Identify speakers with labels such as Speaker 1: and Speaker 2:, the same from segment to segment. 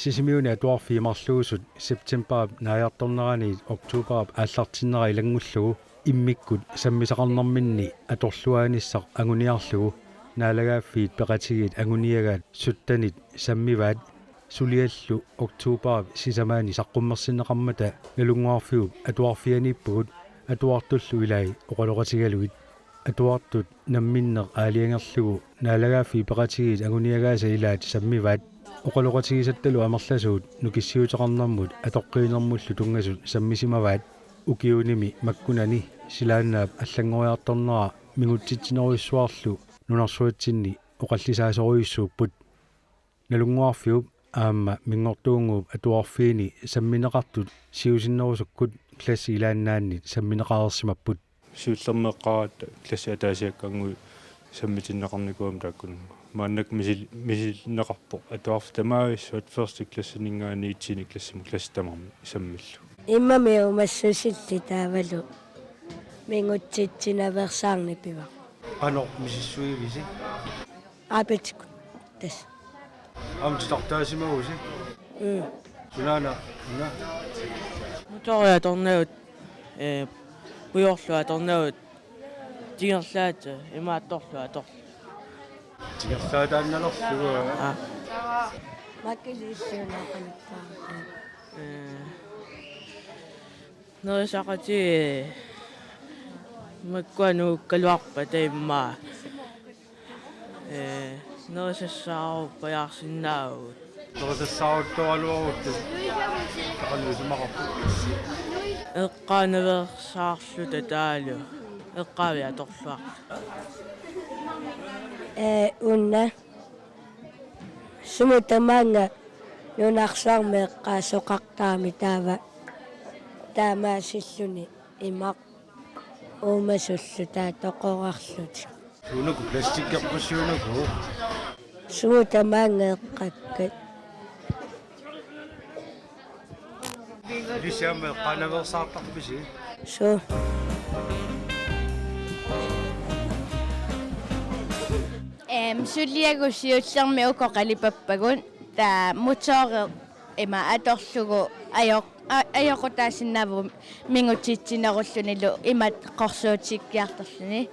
Speaker 1: сисимиуни атуарфиимарлуусут септемберап нааяарторнерани октуберап ааллартиннера илангуллугу иммиккут саммисақарнарминни аторлуааниссақ агуниарлугу наалагааффиит пеқатигит агуниагаат суттанит саммиваат сулиаллу октуберап сисамаани саққуммерсинеқармата налунгуарфигуп атуарфианиппугут атуартуллу илай оқалоқатигалугит атуартут намминнеқ аалиангерлугу наалагааффи пеқатигит агуниагааса илаат саммиваат оқалоқатигисатталу амерласуут нукиссиутеқарнармут атоққиинермуллу тунгасут саммисимаваат укиуними маккунани силааннаап аллангориарторнера мигутситсинеруйссуарлу нунарсуатсинни оқаллисаасоруйуссууппут налунгуарфиуп аама мингортуунгууп атуарфиини самминеқартут сиусиннерусуккут класси илааннаанни самминеқарерсимаппут
Speaker 2: сиуллермеққараат класси атаасиаккангуи саммитиннеқарникуам тааккун мааннак мисилнеқарпо атуарф тамаависсуат ферст классинингаани итсини классиму класси тамарми саммиллу
Speaker 3: иммамиу массусилли таавалу мингутситсинаверсаарни пива
Speaker 1: анор мисиссуивиси
Speaker 3: апетик тас
Speaker 1: амтитартаасимагуси сунаана уна
Speaker 4: моториа торнеут пуйорлуа торнеут тигерлаат имаатторлуа тор
Speaker 1: тигерлаатаанналерлугу
Speaker 3: макилиссуунақалиппаа
Speaker 4: нэрисақати маккуану калуарпа таиммаа нэрисассаару паяарсиннаавут
Speaker 1: нэрисассааруттуалуарут тақалуусимақарпу
Speaker 4: эққааневерсаарлута таалу эққаави аторлуар
Speaker 3: унна сумутамаанга нунарсаарме эққаасоқартаами таава таамаасиллуни имақ уумасуллу таа тоқорарлут
Speaker 1: сунуку пластиккерпуссуунуку
Speaker 3: сумутамаанга эққаккат
Speaker 1: лисиаме эққааневерсаартарписи
Speaker 3: су
Speaker 5: сулиагуссиуллерми укоқалипаппагун таа мотори има аторлугу аёқутаасиннааву мингутситсинеруллунилу имат қорсуутиккиарторлуни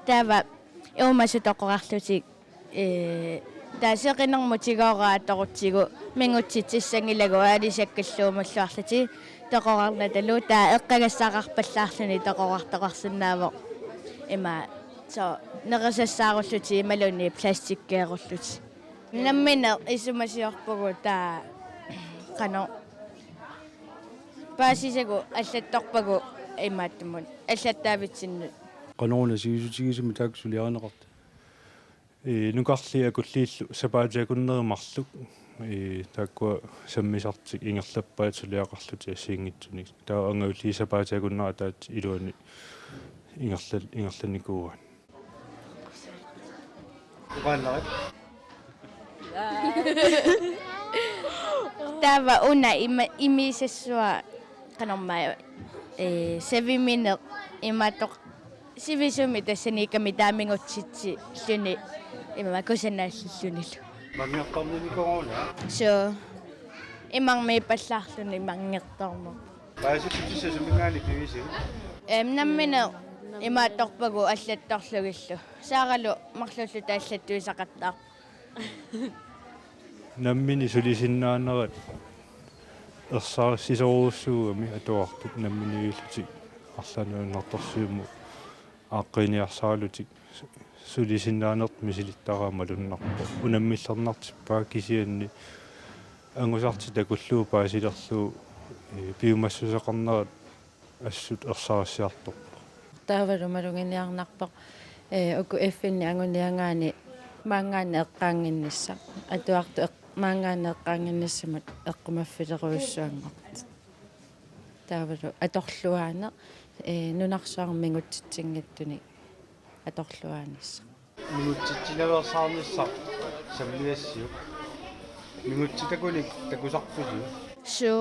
Speaker 5: таава иумасу тоқорарлутик таасеқинермутигоорааторутсигу мингутситсиссангилагу аалисаккаллуумаллуарлути тоқорарнаталу таа эққагассақарпаллаарлуни тоқорартоқарсинаавоқ има så nærsassarulluti imaluni plastikkeerulluti nammina isumasiorpugu taa qano paasisagu allattorpagu imaattumun allattaavitsinnu
Speaker 2: qanoruna siusutigisumi taaksuliarinaqarta nukarli akulliillu sapaatiakunnerumarluk taakkua sammisartik ingerlappaat suliaqarluti assiingitsunik taa angaulli sapaatiakunnera taat iluani ingerlanikuuan
Speaker 1: угааннарат
Speaker 5: tava una imisassua qanormai 7 minute imatoq sivisumi tassanikami taamingutsitsi lluni imakusanaallunnilu
Speaker 1: мангертарникуруна
Speaker 5: so imangmi pallarluni mangertormu
Speaker 1: пааситсисасумингаани пивиси
Speaker 5: nammina имаатторпагу аллатторлугиллу сааралу марлуллу тааллаттуисақаттаа
Speaker 2: наммини сулисиннаанерат ерсаарсисоруussуугами атуартут намминииллути арланууннарторсууму ааққиниарсаалутик сулисиннаанерт мисилиттараама луннарпо унаммиллернартиппаа кисианни ангусарти такуллуу паасилерлуу пиумассусеқарнерат ассут ерсаарассиарторпо
Speaker 6: таавалу малугиниарнарпоқ уку эффинни агуниангаани маангаани эққаангиннисса атуарту маангаани эққаангинниссамат эққумаффилеруйуссуангорт таавалу аторлуаане нунарсаармингутситсингаттуни аторлуаанисса
Speaker 1: минутситсинаверсаарнisса саммиассиу минутситакуник такусарпусу
Speaker 5: so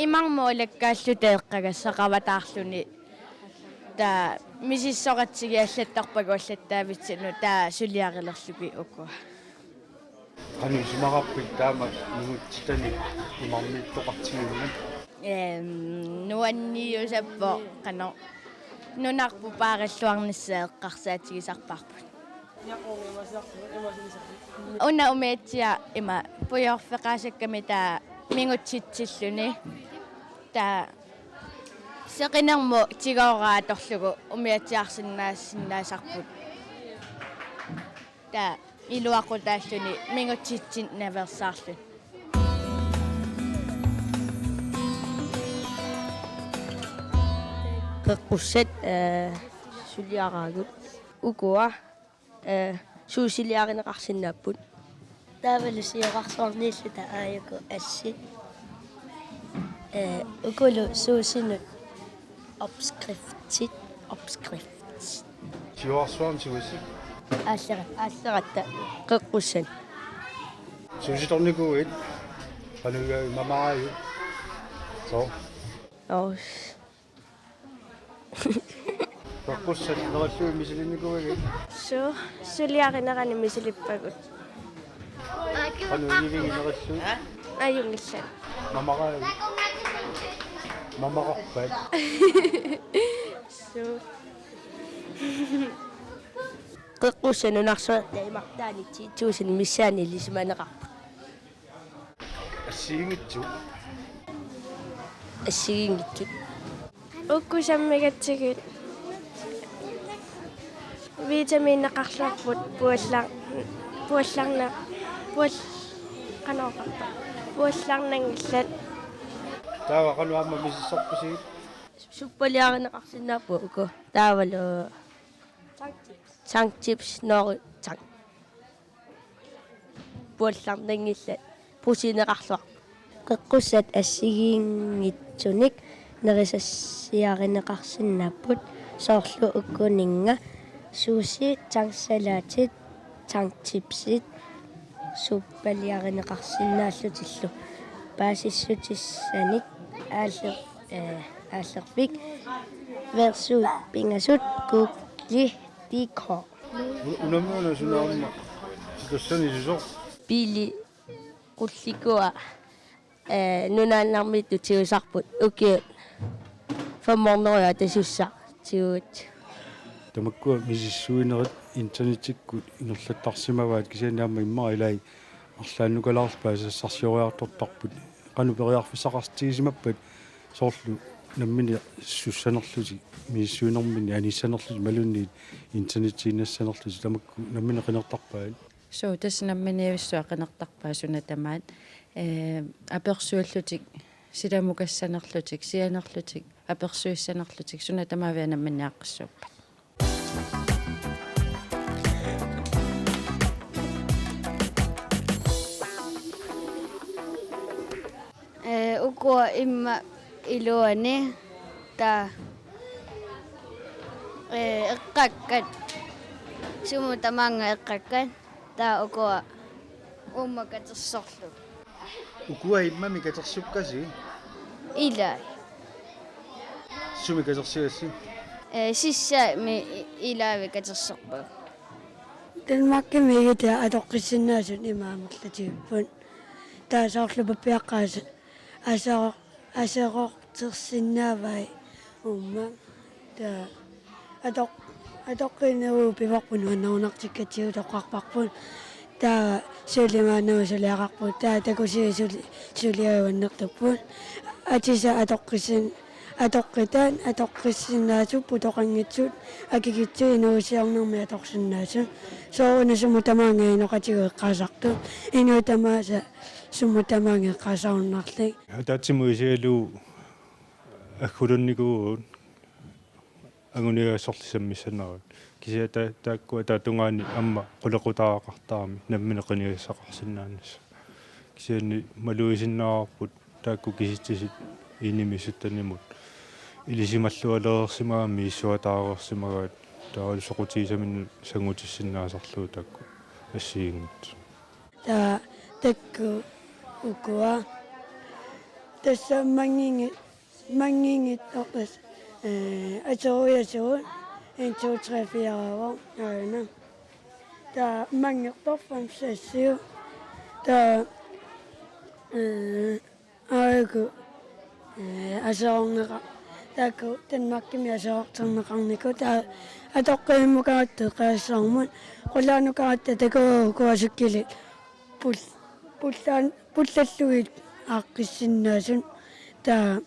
Speaker 5: имармуалаккааллута эққагассақаватаарлуни таа мисиссоратсиги аллаттарпагу аллаттаавитсину таа сулиарилерлуги уку
Speaker 1: qanusumaqarpit taama mingutsitani imarmiittoqartigimman
Speaker 5: nuanniusappo qano nunarpu paarilluarnissaeqqarsaatigisarparput una umeetsia ima pujorfeqaasakkami taa mingutsitsilluni taa seqinermu tigaoraatorlugu umiatsiarsinnaasarput taa iluaqutaalluni mingutsitsin naversaarlu
Speaker 3: qeqqusat suliaraagut ukua suusiliarineqarsinnapput taavallusiorarsorniilluta aayaku assi ukulu suusinut opskriftit
Speaker 1: siuarsuarn suusi
Speaker 3: ааллератта qeqqussan
Speaker 1: suusitornikuit qanuga mamaayu so
Speaker 3: оос
Speaker 1: qaqussat neralluu misilinikuigi
Speaker 3: suliarinerani misilippagut
Speaker 1: qanu ivigi neralluu
Speaker 3: ajungillan
Speaker 1: mamaqarpat
Speaker 3: qeqqussan unarsuarta imartaanitsi tuusin missaani lisimaneqarput ассигингитсут уккусаммигатсигит витаминнеқарлуарпут пуалларна канаоқарпа пуалларнангиллат
Speaker 1: таава qanuamma misissorpusigit
Speaker 3: суппалиаринеқарсинааппу уку таавалу чангчипс нори чанг пуалларнангиллат пусинеқарлуар qeqqusat ассигиингитсуник нерисассиаринеқарсинааппут соорлу уккунинга суси тангсалаатит тангчипсит суппалиаринеқарсинааллутиллу паасиссутиссаник ааллерпик версут пингасут кукли тикхо
Speaker 1: unamuna sunaarma sitassani susor
Speaker 3: пили qullikua nunaannarmittu tiusarput ukiut famorneria tasussaa tiut
Speaker 2: тамаккуа мисиссуинерит интернетиккут инерлаттарсимаваат кисианаама иммаа илай арлааннукалаарпаа сассарсиориартортарпут канупериарфисақарстигисимаппат соорлу наммини суссанерлути мииссуинермини аниссанерлути малунниит интернетииннассанерлути тамакку наммини қинертарпаат
Speaker 6: соо таснамминиависсуа қинертарпаа суна тамаат аперсуаллутик силамукассанерлутик сианерлутик аперсуиссанерлутик суна тамаавианамминиаққиссууппа
Speaker 5: ukua imma iluani ta eqqakkat sumutamanga eqqakkat ta ukua ummakatsersorlu
Speaker 1: ukua immami katersukkasi
Speaker 5: ilai
Speaker 1: sumi katersiassi
Speaker 5: sissa mi ilaavi katersorpu
Speaker 3: Danmarkimigita atoqqissinnaasut imaamерлатиуппут таасоорлупаппиаққааса асеқортерсиннаавай умма та атоққинеру пиварпун аннаунартиккатиу тоққарпарпут таа сулимааннау сулиақарпут таа такусиу сулиаваннертуппут атиса атоққитаан атоққиссиннаасуппу тоқангитсут акигитсуи нуусиарнерми аторсиннаасу соорна сумутамаанга иноқатигу эққаасарту инуутамааса сумутамаанга эққаасаарнарлик
Speaker 2: таатсимуисиалу аггулунникуут агунигассорлисаммиссанерат кисиа тааккуа таатунгаани амма қулеқутаақартаарми намминеқинигассақарсинааннас кисиани малуисиннаарпут таакку киситсисит инимисуттанимут илисималлуалеерсимаами иссуатаарерсимагаат таалусоқутигисамин сангутиссиннаасарлуу таакку ассиингит
Speaker 3: та такку укуа тассаммангингит оқас аториасуут 1 2 3 4 аана та мангерторфам сассиу تا 아이고 아서옹가 таку танмаккими асоортэрнеқарнику таа атоққиммукаатте қаассаармут қулаанукаатта такуу куасуккили пуллаллугит ааққиссиннаасун таа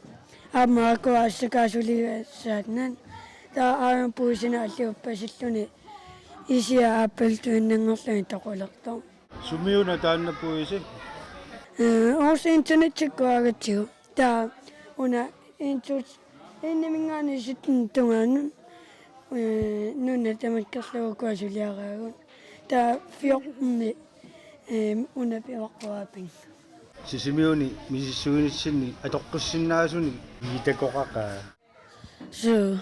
Speaker 3: аамаакуаассакаасулигассаатнан таа аам пуусина аллиуппасиллуни исиа аппалтуиннангерлуни тоқулертоо
Speaker 1: Сумиуна тааннапуиси
Speaker 3: оос интернетчиккуагатсигу таа уна интут эннемингаани ситтэн тунгаанун нуна тамаккерлуукуасулиараагун таа фиорни уна пиоққуапин
Speaker 1: сисимиуни мисиссуинитсинни атоққиссиннаасуни гитакоқақаа
Speaker 3: so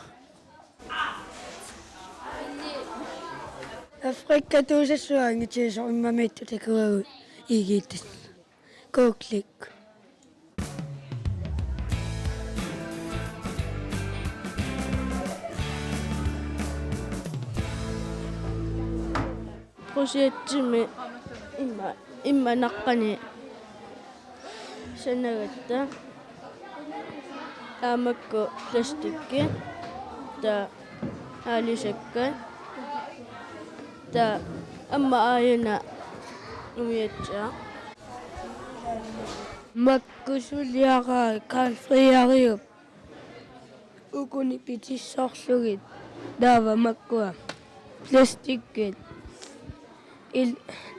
Speaker 3: Afrikka tuusassuangitiiso immamittu takuagu igittis kooklik
Speaker 7: Projettimi imma naqqani sanagatta aamakku plastikki ta aalisakka ta amma aayana umiatsa makkusuliaraa kalfriariup ukuni pitissarlugit taava makkua plastikkit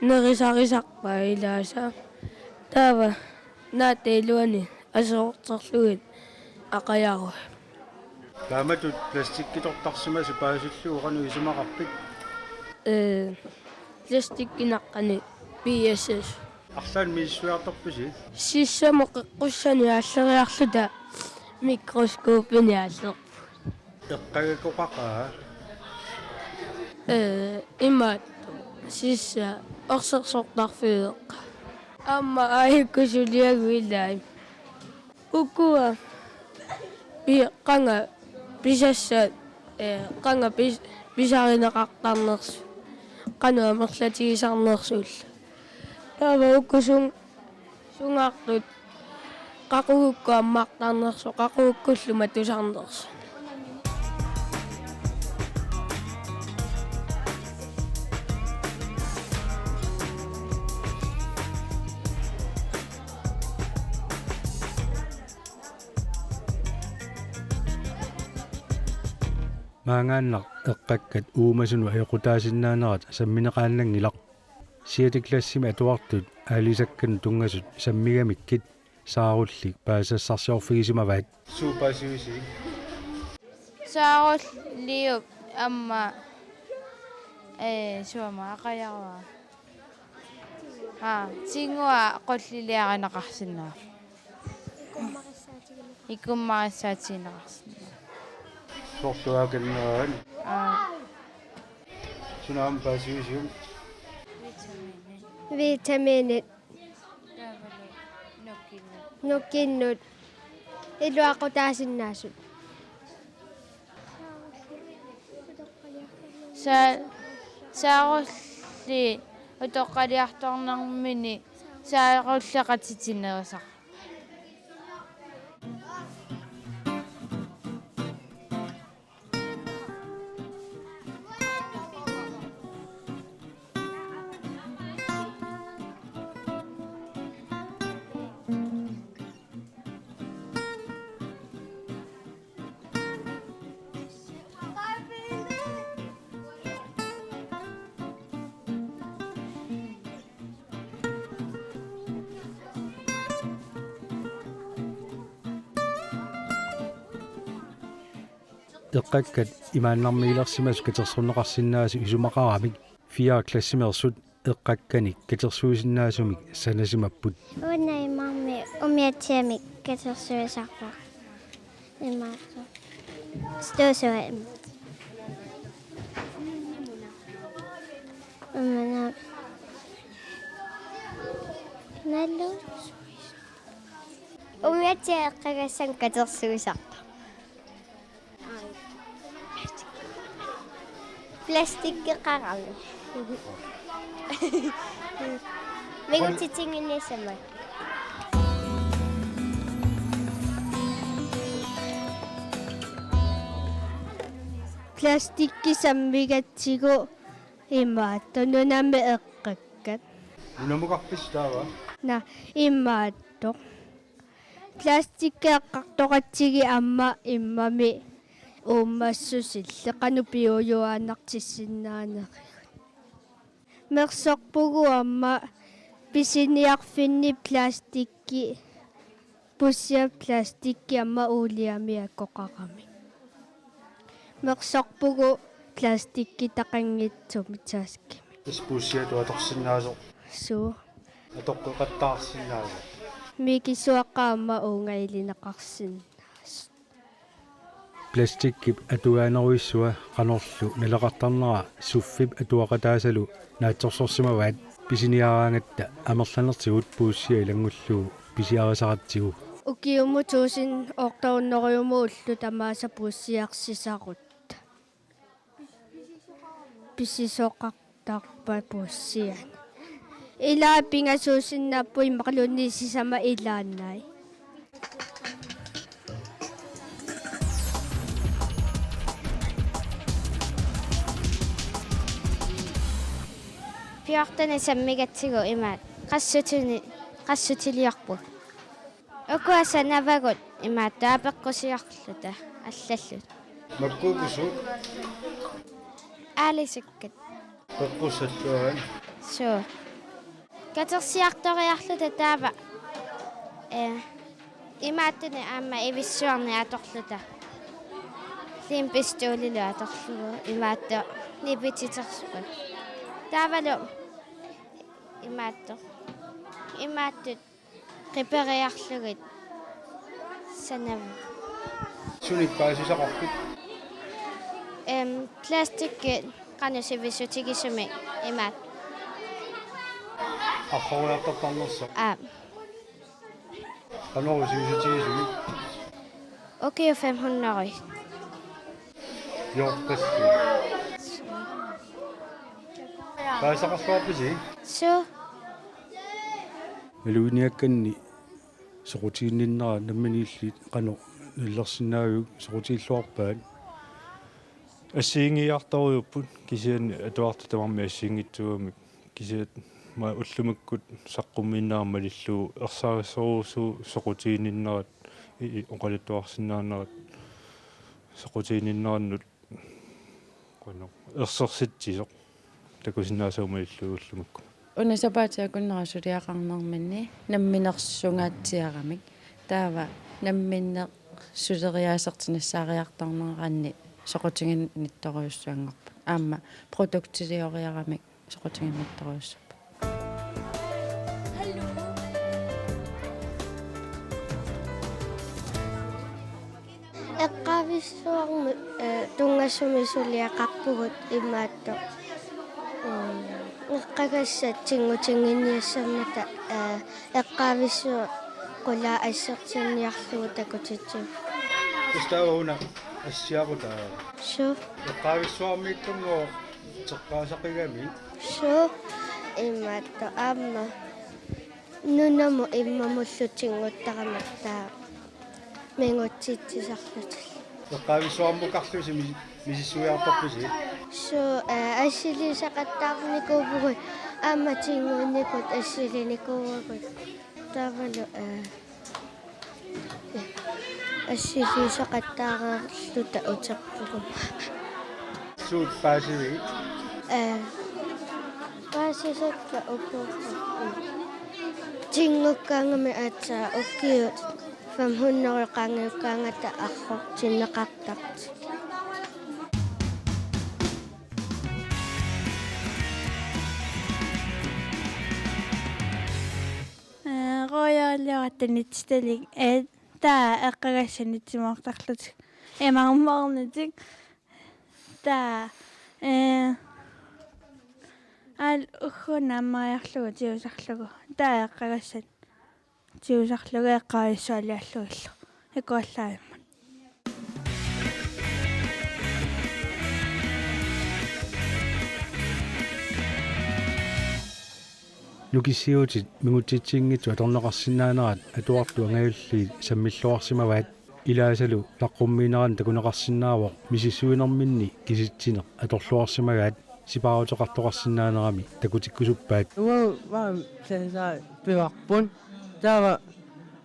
Speaker 7: nerisarисарпа илааса таава наатеилуани асоортерлугит ақаяруа
Speaker 1: тааматут пластиккитортарсимасу паасуллуу кану исумақарпит
Speaker 7: пластиккинаққани PSS
Speaker 1: арлаан миссуартарписи
Speaker 7: сиссамо қеққуссани ааллериарлута микроскопини ааллер
Speaker 1: эққагакоқақаа
Speaker 7: имаат сисса орсерсортарфиеқ амма аиккусулиагуилаи укуа қанга писасса қанга писаринеқартарнерс қануа мерлатигисарнерсуул таава уккусун сунгаартут қақугукку аммаартарнерсо қақугуккуллума тусарнерс
Speaker 2: маангааннар эққаккат уумасуну аёқутаасиннаанерат самминеқааллангилақ сиатиклассими атуартут аалисаккан тунгасут саммигамиккит сааруллик паасассарсиорфигисимаваат
Speaker 1: суупаасиуси
Speaker 5: сааруллиуп амма суама ақаяруа сингуа қоллилиаринеқарсинаа икуммариссаатигинеқарсинаа
Speaker 1: сортуаканнерaan сунаам паасиусиум
Speaker 8: витаминит нуккиннут илуақутаасиннаасут
Speaker 5: саарулли утоққалиарторнармини сааруллеқатитинерисар
Speaker 2: эққаккат имааннармигилерсимас катерсорнеқарсинаасу исумақарамик 4 классимерсут эққакканик катерсуисиннаасумик санасимаппут
Speaker 8: унаймарми умиатсиамик катерсуисарпа имаасо стосоэм амана наллу умиатсиа эққагассан катерсуисарпа пластик қарали мигутитингинниссамай пластиккисаммигатсигу имаатто нунами эққаккат
Speaker 1: Unamukaqpissaava.
Speaker 8: на имаатто пластиккеэққартоқатсиги амма иммами ууммассусилла қанупиуюаанартиссиннаанеригут мерсорпугу амма писиниарфинни пластикки пуссия пластикки амма уулиами аккоқарами мерсорпугу пластикки тақангитсуми тааскими
Speaker 1: Ispuussiat uatorsinnaasuq
Speaker 8: суу
Speaker 1: atoqqeqattaarsinnaasuq.
Speaker 8: микисуаққаама уунгаилинеқарсин
Speaker 2: пластиккип атуаанеруиссуа qanorlu налеқартарнера суффип атуақатаасалу наатсорсорсимаваат писиниараангатта амерланертигут пууссиа илангуллуу писиарисаратсигу
Speaker 8: укиуму туусин ортауннериуму уллу тамааса пууссиарсисарут писисоқартарпа пууссиан илаа пингасуусиннааппуи мақалунниисисама илааннай пиартана саммигатсигу имаат qassutiliarpu ukуасанавагут имаат таапеққусиарлута аллаллут
Speaker 1: Makkuukusuk
Speaker 8: аалисаккат
Speaker 1: peqqussalluagan
Speaker 8: соо катерсиарториарлута таава имааттуни аама ивиссуарни аторлута лимпистуулилу аторлугу имаатто нипититерсука таавалу имааттут қипериарлугит санав
Speaker 1: sunippaasisaqarput
Speaker 8: пластикки qanusivissutigisumi imaat
Speaker 1: arroruartartarnersa
Speaker 8: a
Speaker 1: qanorusivissutigisumi
Speaker 8: okay 500
Speaker 1: jorpassi paasaqarluarpisi
Speaker 8: so
Speaker 2: малуиниакканни соқутиинниннера намманиилли қано ниллерсинаагук соқутииллуарпаат ассиингиарторуйуппут кисиани атуартатамарми ассиингитсугамик кисиат ма уллумаккут саққуммииннаарма лиллуу ерсаариссоруусуу соқутиинниннерат оқалаттуарсинаанерат соқутиинниннераннут қано ерсерситсисоқ такусиннаасаума лиллуу уллумакку
Speaker 6: унасапаатиакуннерасулиақарнерманни намминерсунгаатсиарамик таава намминне сулериаасертинассаариартарнеранни соқутингиннитторуйуссуангорпа аама продуктилиориарамик соқутингиннитторуйуссуппа
Speaker 8: эққависсуарми тунгассуми сулиақарпугут имаатто эққагассат тингутингинниассаммата эққависсуа қула ассертиниарлугу такутитсив
Speaker 1: Ustaavuna assiaqutаа
Speaker 8: су
Speaker 1: eqqaavисsuarmiittunngoo teqqaasaqigami
Speaker 8: су имаатто аама нунаму иммамуллутингуттараматтаа менгутситсисарлутил
Speaker 1: eqqaavисsuarmukарлуси мисиссуиарторписи
Speaker 8: су ассилисақаттаарникуувгут аама тингуунникут ассилиникуувгут тавалу ассилисақаттаараарлута утерпугу
Speaker 1: suut paasivi
Speaker 8: паасисакка укууппу тингуккаангами аатсаа уккиут 500 qangiukkaangata арро тиннеқартарт
Speaker 7: рояалиаратанитсталик таа эққагассанитсимаартарлут эмармаарнитик таа ал уххунаммариарлугу тиусарлугу таа эққагассат тиусарлугу эққаиссуалиаллуиллу икуаллаайман
Speaker 1: нукиссиутит мигутитсингитсу аторнеқарсинаанерат атуарту ангаулли саммиллуарсимаваат илаасалу таққуммиинеран такунеқарсинаавоқ мисиссуинерминни киситсинеқ аторлуарсимагаат сипаавутеқартоқарсинаанерами такутиккусуппаат
Speaker 4: Ваа сэнсаа пиварпун таава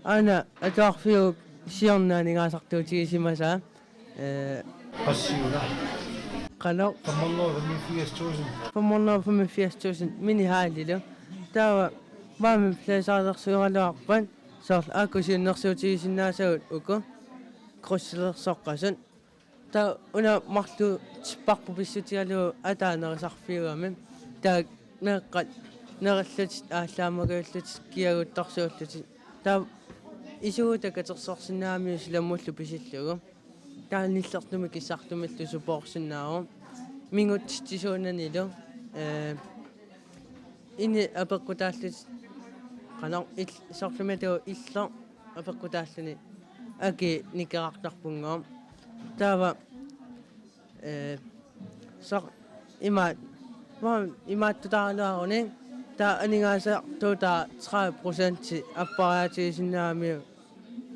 Speaker 4: ана атуарфиу сиорнаанигаасартуутигисимасаа
Speaker 1: qassiuna
Speaker 4: qano
Speaker 1: qammalluarmi
Speaker 4: 485.000 mini haalilu taava vaami plaasaalersuuraloarpan soorla aakusiunnersuutigisinnaasagут uku krusselersoqqasun ta una marlu tipparpu pissutialu ataanerisarfiugami ta meeqqat nerallut ааllaamagaullut kiaguttorsuullut ta isuutakatersorsinnaami silamullu pisillugu тааниллертуми киссартумиллу супоорсинааро мингутсисуунанилу ини апеккутааллут канар соорлумату иллер апеккутааллуни аки никерартарпунгоо таава сор имааттутаалуаруни таа анигааса тута 30% аппараатигисиннаами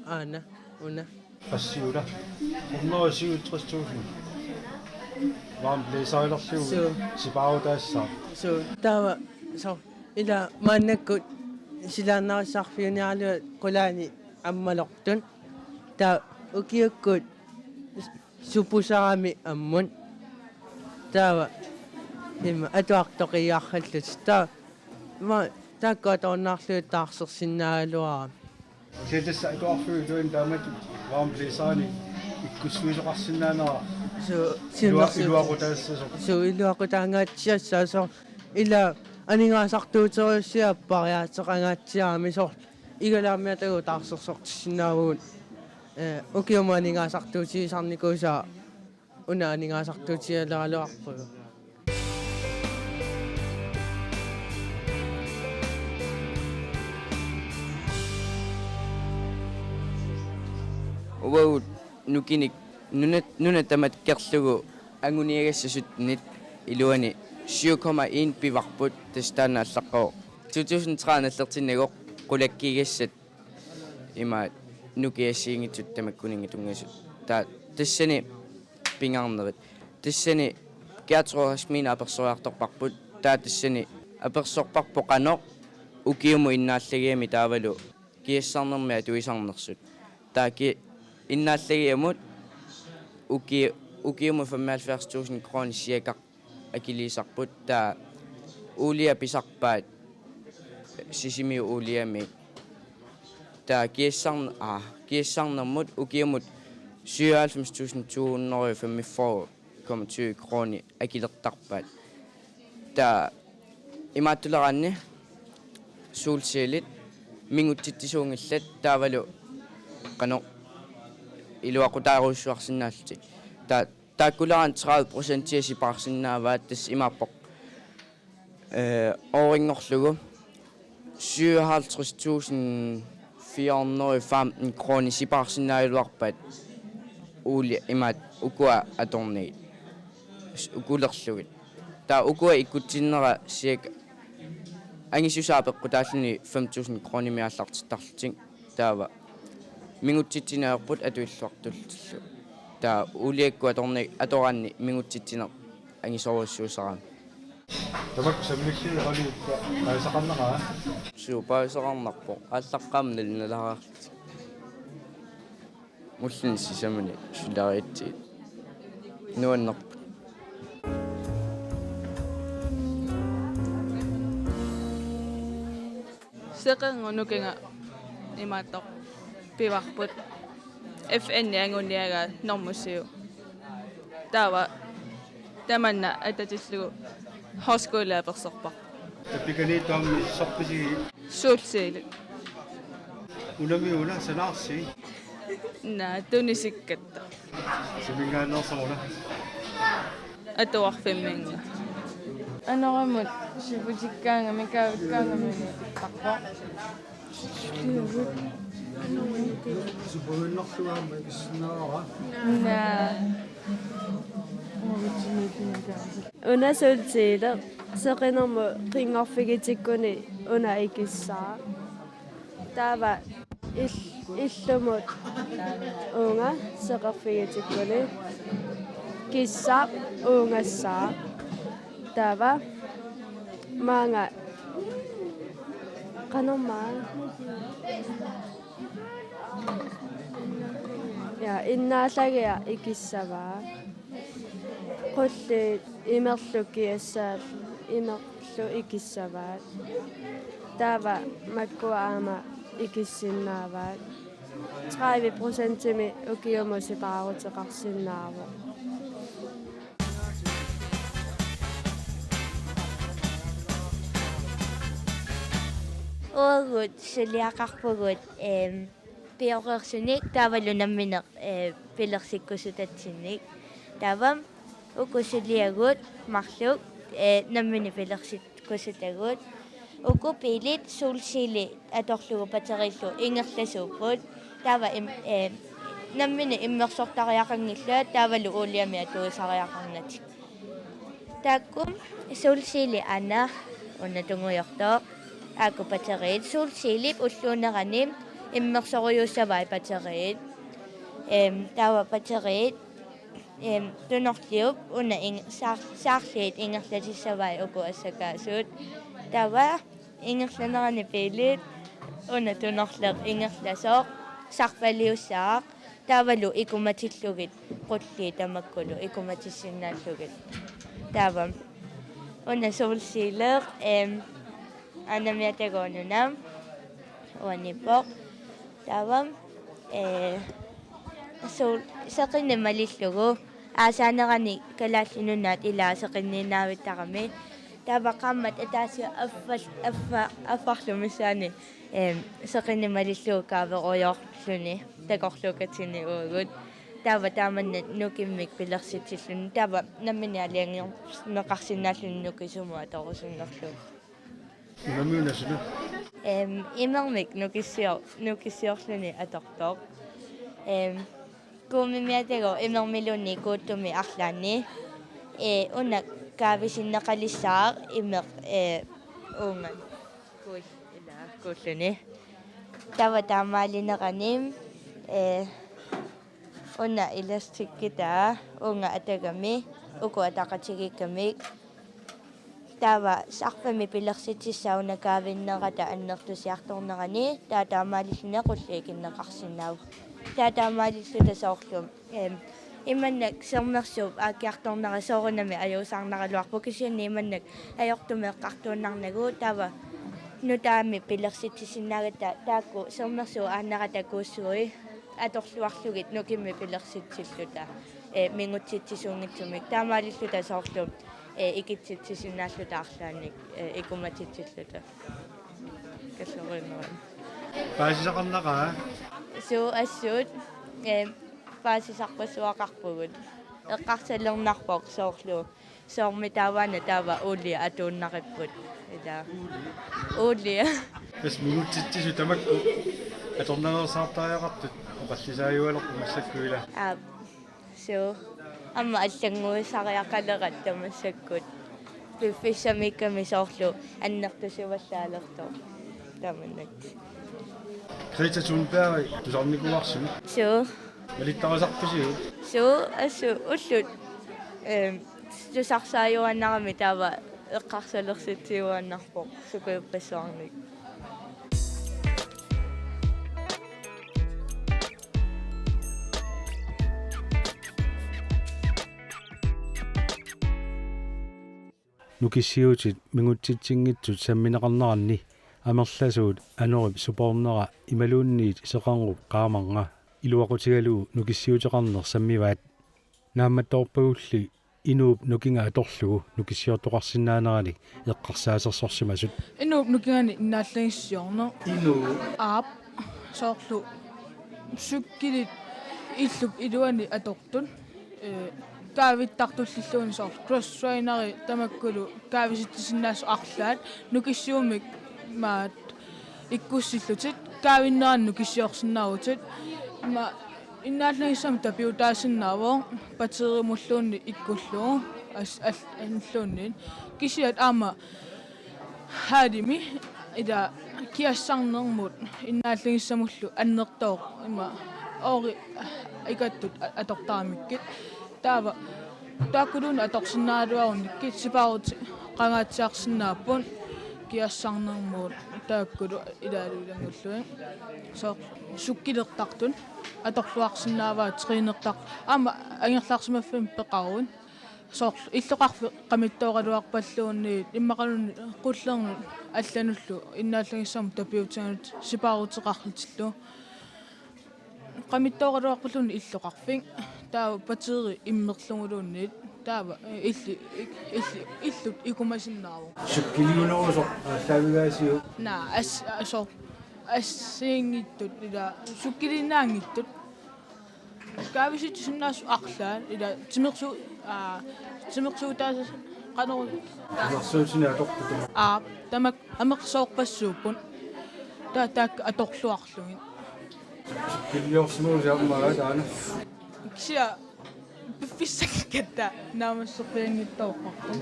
Speaker 4: аана уна
Speaker 1: qassiuna 167.000 vaan blæsøjlerliv sipavutaassaa
Speaker 4: so tawa so ila mannakkut silaannarissarfiuniarlu qulaani ammalortun ta ukiukkut supusarami ammun tawa imma atuartoqiarrallut ta ma taakkuatornaarluut taarsersinnaaluara
Speaker 1: Kædessa atuarfyutuin taamat vaan blæsøjni ikkussuisoqarsinnaanera
Speaker 4: so
Speaker 1: iluaqutaassasoq
Speaker 4: so iluaqutaangaatiassаа so ila aningaasartuuterisiapпариаатеқангааtsiаами сор игalaammiatagu taarsersortissinaavuun ukiumaningaasartuutigisarnikuusaa una aningaasartuutialeraluarpugu
Speaker 9: Wow nukinik nunatamat kerlugu anguniagassasutnit iluani 7,1 pivarput tastaanaallaqqa 2013 qulakkigassat ima nukiassiingitsut tamakkuningitungasut ta tassani pingarnerit tassani kiatroasmiina apersoartorparput ta tassani apersorparpoqanoq ukiumu innaallagiami taavalu kiassarnermi atuisarnersut taaki innaallagiamut ukiumu 75.000 kroner siakaq akilisarput ta uulia pisarpaat sisimi uuliami ta kiassarnermut ukiumut 97.245 kroner akilertarpaat ta imaattuleranni suulsiilit minguttitisuungillat taavalu qano iluaqutaaruussuarsinnaalluti taakkuleran 30% sipaarsinnaavaat tass imaappoq ooringorlugu 57.415 kroner sipaarsinnaaluarpaat uuli imaat ukua atornigit ukulerlugit taa ukua ikkutsinnera siak angisuusaapeqqutaalluni 5.000 kroner miallartittarluting taava mingutsitsinaerput atuilluartullu taa uliakku atoranni mingutsitsiner angisoruussuusarami
Speaker 1: tamak sammilli oli qaisaqarneraa
Speaker 9: suupaaisaqarnarpo ааllaqqaamna linalaraarlut mullin sisamuni sulariitsiit nuannerput
Speaker 7: seqengunukinga imaattoq pivarput FN anguniaga normusiu tawa tamanna atatillugu horskoolaapersorpa
Speaker 1: tapikani taammi sorpisi
Speaker 7: suulsiilut
Speaker 1: unamiuna sanaarsi
Speaker 7: na tunisikkatta
Speaker 1: simingaannersamuna
Speaker 7: atuarfimminga anoramut siputikkaanga mikaavukkaangamuni tarpo
Speaker 1: supuinnerlugaama isnaara
Speaker 7: na
Speaker 3: Una solsiile seqinermu qingarfigitikkuni
Speaker 7: una ikissaa. Taava illumut unga seqerfigitikuni. Kissa ungassaa. Taava maanga qanormaa. Ja innaallagia ikissavaa. Qulli imerlukiassaal imerlu ikissavaat. Taava makkuaama ikissinnaavaat. 30% ukiumusiqaaruteqarsinnaarvo.
Speaker 8: Oorut suliaqarpugut piorersunik tavalunammineq pilersikkusutatsinik. Tavam ukusuliagut marluk nammini pilersikkusutagut. Uku pilit sulsili atorlugu paterillu ingerlasuupput. Tava nammini immersortariaqangilla tavalu uliami atuusariaqarnatik. Takkum sulsili ana unnatungujortoq aku paterit sulsilip ulluuneranim immersoruyussavai paterit. Tawa paterit tunorliup una saarliit ingerlatisavai uku assakaasut. Tawa ingerlanerani pilit una tunorleq ingerlasoq sarpaliussaaq tavalu ikumatillugit qulli tamakkulu ikumatissinnaallugit. Tawa una sulsileq anamiatagoonunam uanipoq. Tavam seqinnimalillugu aasanerani kalaallununaat ilaa seqinniinaavittaqami. Tava qammat ataasio affarlumissaani seqinnimalillugu kaaveqoyorluni takorlukatini uugut. Tava taamanna nukimmik pilersitilluni tava nammini aliangiorneqarsinnaalluni nukisumu atorusunnerlugu.
Speaker 1: Unamiunasunu.
Speaker 7: Imermik nukisiorluni atortoq. Kuumimiatago imermiluni kuuttumi arlaanni. Una kaavisinneqalissaaq imeq uungan kuulluni. Tava taamaalineqanim una ilastrikkitaa uunga atagami uku ataqatigikkamik. Tava sarpami pilersitissaauna kaavinnerata annertusiartornerani taataamaalilluna qulliikinneqarsinnaavu. Taataamaalilluta soorlum imannak sermersuup aakiartornera soorunami ajuusarneraluarpu kisiunni imannak ajortumeeqqartuunnarnagu tava nutaami pilersitisinnaagat taakku sermersuu aannerata kuussui atorluarlugit nukimmi pilersitilluta mingutsitsisuungitsumik taamaalilluta soorlum ikitsitsisinnaalluta arlaanik ikumatitsilluta kasorimeran
Speaker 1: Paasisaqarnaqa
Speaker 7: suu assuut paasisarpassuaqarpugut eqqarsalernarpoq soorlu soormi taavaana taava uulia atuunnaripput ila uulia
Speaker 1: бас мигутситсису тамакку аторнерсаартариақартут оқаллисааюалерпу массаккуила
Speaker 7: suu amma allangуисариақалерат тамассаккут пиффиссамикками соорlu аннертусиваллаалерто таманнак
Speaker 1: Greta Thunberg тусарникуарсуми
Speaker 7: suu
Speaker 1: малиттарасарписиу
Speaker 7: suu assу уллут тусарсааюаннарами таава эққарсалерситсиуаннарпоқ сукуйуппассуарник
Speaker 2: nukisiutit mingutsitsingitsut sammineqarneranni амерласуут анерип супорнера ималуунниит сеқарнеруп qaamanga илуақутигалуу нукиссиутеқарнер саммиваат наамматторпагулли инууп нукинга аторлугу нукиссиортоқарсинаанерани эққарсаасерсорсимасут
Speaker 7: инууп нукингани иннааллагиссиорнер
Speaker 1: инуу
Speaker 7: аап соорлу суккилит иллук илуани атортун kaavittartullilluuni soorlu cross-traineri tamakkulu kaavisittisinnaasu арлаат нукиссуумик маат иккуссиллутит kaavиннеранну киссиорсиннаарутит ма иннааллагиссам тапиутаасиннаавоо патеримуллуунни иккуллуу анлууннин кисиат аама хаадими ida kiassarnermut innaallingissamullu annertooq ima oori ikattut atortaamikkit taava taakkulun atorsinnaaluarunnikkit siparuti qangaatsiarsinnaapun kiassarnermuut taakkulu ilaaluulangulluin so sukkilertartun atorluarsinnaavaat triinertaq ama angerlaarsimaffim peqaruun so иллоqarfi qamittoqaluarpalluunni immaqalunni qullernu аллануллу иннааллагиссам тапиутиганут сипаарутеқарлутиллу qamittooqaluarpulluunni иллоqarfing таава патери иммерлугулуунниит таава илlut икумасиннаару
Speaker 1: Sukkiliunerusor ааллаавигаасиу
Speaker 7: на асо ассиингиттут ила суккилиннаангиттут каависит синнаас арлаа ила тимерсу таас qanor
Speaker 1: нарсуутина атортуту
Speaker 7: тамак амерсоорпассууппун таак аторлуарлугин
Speaker 1: киллиорсимуусааммага таана
Speaker 7: кися пиффиссаккатта наамассорпиангиттооққарту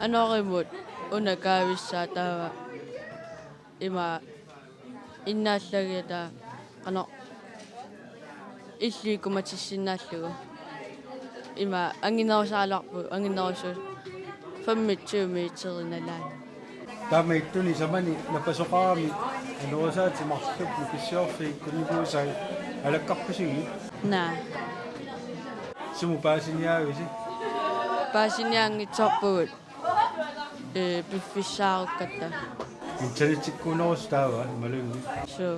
Speaker 6: Anorimut unakaavissаа taava ima innaallagita qano illiikumatissinnaалlugu ima anginnerusaalarpu anginnerusuus 25 meeterinalaani
Speaker 1: таамаиттуни самани напасоqaami анерусаати марлук киссиорфи кунникуусай алаккарписиги
Speaker 6: naa
Speaker 1: суму паасиниаависи
Speaker 6: paasiniaangitsorpugut piffissaarukkata
Speaker 1: интернетиккунерус таава малуги
Speaker 6: so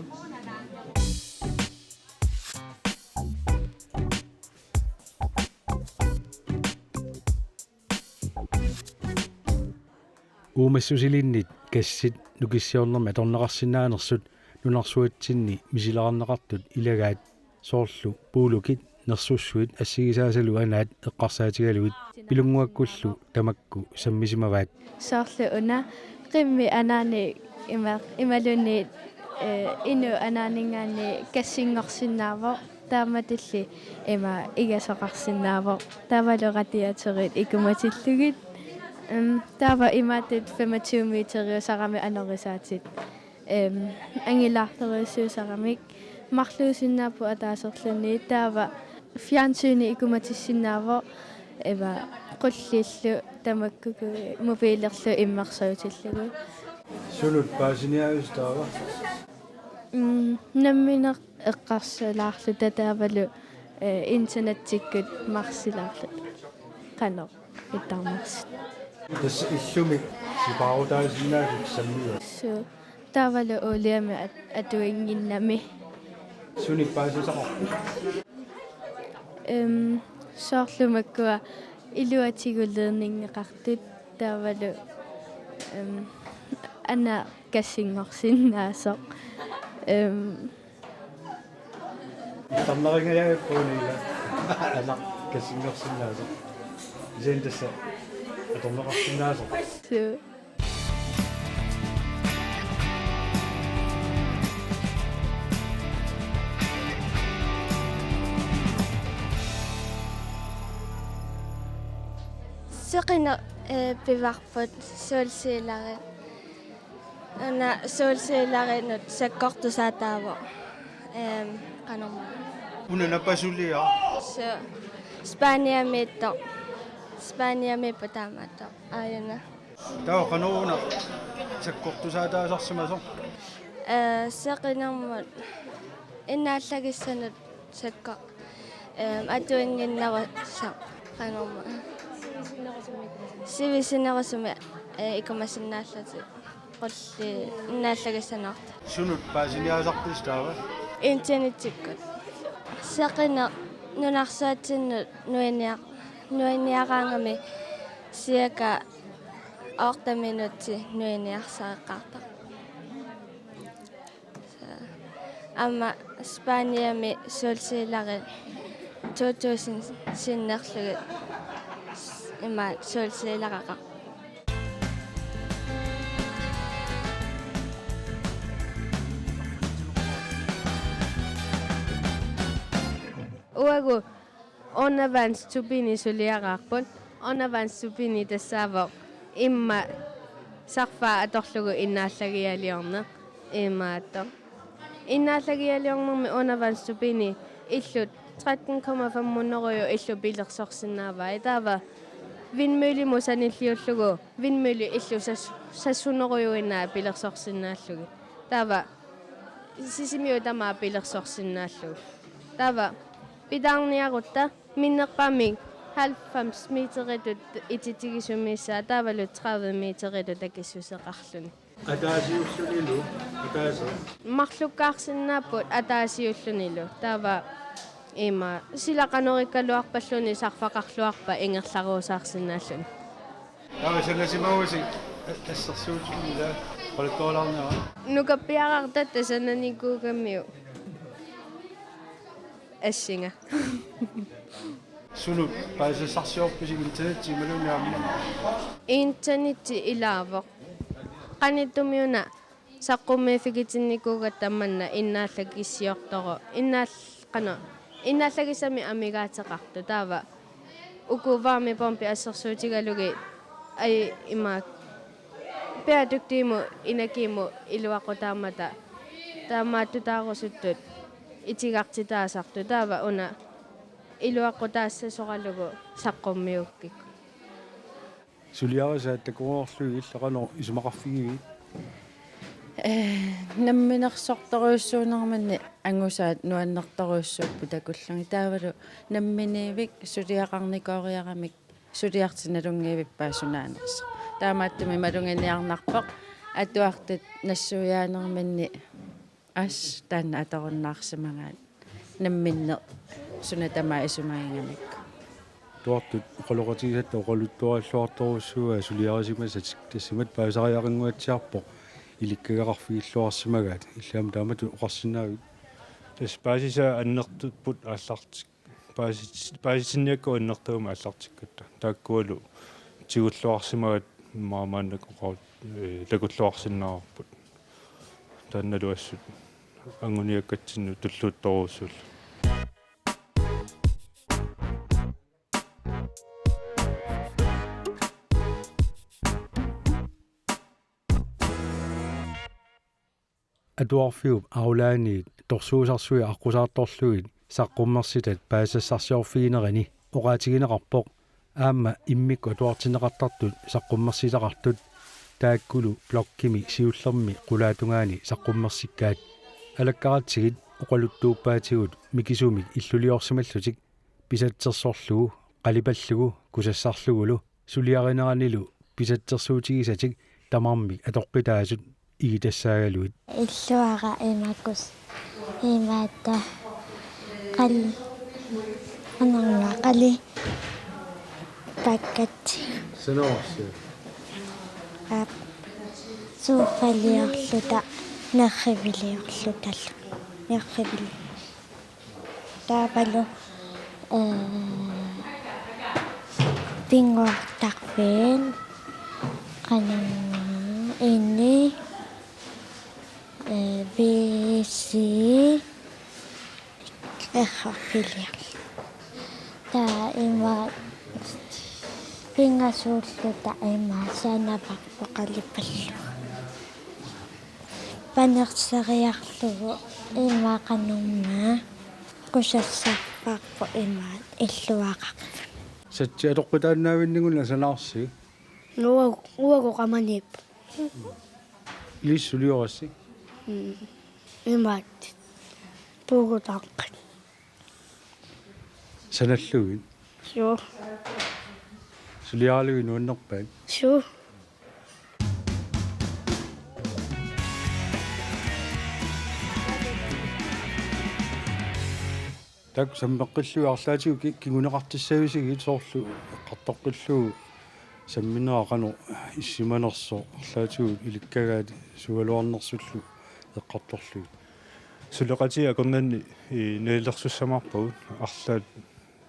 Speaker 2: uumасsusilinnit kassit nukissioornerma atorneqarsinnaanersut nunarsuatsinni misilerarneqartut ilagaat soorlu puulukit nersussuit assigisaasalu anaat eqqarsaatigaluit pilunguakkullu tamakku sammisimavaat
Speaker 10: soorlu una qimmi anaani imalunni inu anaaningaani kassingorsinnaavo taamatilli ima igasoqarsinnaavo tavaloratiaterit ikumatillugit taava imatit 25 meteriusarami anorisaatit angilaarterisuusaramik marluusinnaapu ataaserluni taava fjernsyni ikumatissinnaavo eva qullillu tamakkuku mobiilerlu immersuutillugu
Speaker 1: sulut paasiniaavus taava
Speaker 10: nammineq eqqarsalaarlu tataavalu internettikkut marsilaarlu qano ittarmarsit
Speaker 1: тас иллуми сипаарутаасиннаасут саммиа
Speaker 10: so tavalu uliami atuinginnami
Speaker 1: суни паасисақар
Speaker 10: soorlumakkua iluatigulleerningeqartut tavalu ana kassingorsinnaasoq
Speaker 1: тарнерингаяаппуунила ана кассингорсиннаасо зендасса аторнеқарсиннаасо
Speaker 10: so
Speaker 8: Seqina pivarput solsiilari ana solsiilarinut sakkortusaataavo qanorma
Speaker 1: унанапасулиа
Speaker 8: so Spaniami pataamato ayana
Speaker 1: таа канууна саккортусаатаасарсимасо
Speaker 8: seqinermut innaalлагиссанут sakko atuinginnerussa qanorma сивисинерусуми икумасиннааллати qolli innaalлагиссанаарта
Speaker 1: сунут паасиниаасартис таава
Speaker 8: интернеттиккут seqina nunarsaatsinnu nuiniaqaangami siaka 8 minuutti nuiniarsaeqqaarta amma Spaniami solsiilari 2000 sinnerlugut ima solsiilaraqa
Speaker 10: Uagu onavans tupini suliaqarput onavans tupini tassaavoq imma sarfa atorlugu innaallagialiorne immaatto innaallagialiornermi onavans tupini illut 13,5 munneruju illu pilersorsinnaavai taava vindmøllimu sanilliullugu vindmølli illu sassunerujuinnaa pilersorsinnaallugi taava sisimiu tamaa pilersorsinnaallugi taava pidaarniarutta minneqpaamik 90 meteritut ititigisummissaa taavalut 30 meteritut takissuseqarluni
Speaker 1: Ataasiullunilu, ataasi.
Speaker 10: mарлуккаарсиннааппут атаасиуллунилу таава има силақанориккалуарпаллуни сарфақарлуарпа ингерларуусаарсинааллуни
Speaker 1: Tawa sangasimausi. Assarsuutilla. Qalqaalaarnera.
Speaker 10: нукаппиарартат тасананикуугаммиу ассинга
Speaker 1: Sunu paasasarsiorpisig internet imalunaamma.
Speaker 10: интернетти илаавоқ qanittumuuna saqqummiifikitinnikuugat tammanna innaallakиссиорторо иннааллагисами амигаатеқарту таава укуваами помпи ассерсуутигалуги ай имаак пеадуктииму инакииму илуақутаамата таамааттутаарусуттут итигартитаасарту таава уна илуақутаассасоралугу саққуммиуккик
Speaker 2: Suliarisa takuorlugi illaqanor isumaqarfigigi
Speaker 6: намминерсорторуйссуунерманни ангусаат нуаннерторуйссууппу такулланги таавалу намминивик сулиақарникоориарамик сулиартиналунгиивиппаа сунаанерса таамааттуми малунганиарнарпоқ атуартут нассуяанерманни ас таанна аторуннаарсамагаат намминнер сунатамаа исумаингамик
Speaker 2: tuartut qoloqatigisat oqaluttuaralluartorussua suliarisimasat tassimat paasariaqinguatsiarpoq ilikkagaqarfigilluarsimagaat illaam taamatu oqarsinnaavit tas paasisa annertutput aallartik paasisinniakku annertuuma aallartikkutta taakkualu tigulluarsimagat maamaannak oqaut lakulluarsinnаарput taannaluassut anguniakkatsinnu tulluuttoruussulla atuarfiup aulaaniit torsuusarsuи аққусаарторлугит саққуммерситат паассассарсиорфигинерани оqaатигинеқарпоқ аама иммикку атуартинеқартартут саққуммерсилақартут тааккулу блоккими сиуллерми қулаатунгаани саққуммерсиккаат алаккаратсигит оқалуттууппаатигут микисумик иллулиорсималлутик писатсерсорлугу қалипаллугу кусассарлугулу сулиаринеранилу писатсерсуутигисатик тамармик атоққитаасут игитассаагалуит
Speaker 8: иллуара имакус имаата қали анарма қали паккат
Speaker 1: Sanoorsi.
Speaker 8: ап суфалиорлута нерривилиорлуталла нерривили таапалу пингортарфин qananna inni bisi errafiliar ta ima pingasulluta ima sanaparpoqalipallu panerseriarlugu ima qanumma qusassarparpo ima illuaqarpu
Speaker 2: satsi atoqqitaannaavinningulla sanaarsi
Speaker 3: uagu qamanip
Speaker 2: ilissuliorassi
Speaker 3: imaat puugutaqqat
Speaker 2: sanallugin
Speaker 3: suu
Speaker 2: suliarlugin nuannerpaat
Speaker 3: suu
Speaker 2: tak sammeqqillu arlaatigu kiguneqartissavisigiit soorlu qartoqqillu sammineaqanu issimanerso arlaatigu ilikkagaat sugaluarnersullu eqqartorlu suleqati akornanni neelersussamarpagут арлаат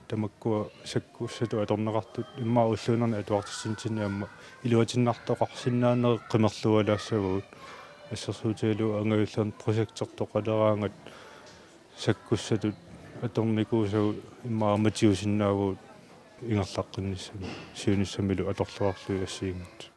Speaker 2: тамаккуа саккуссату аторнеқартут иммаа уллуунерни атуартиссинтинни амма илуатиннартоқарсиннаанери қимерлуалаассагут ассерсуутигалу ангавиллерн прожектертоқалераангат саккуссатут аторникуусагу иммааматиусиннаагуут ингерлаққинниссами сиуниссамилу аторлуарлуи ассиингат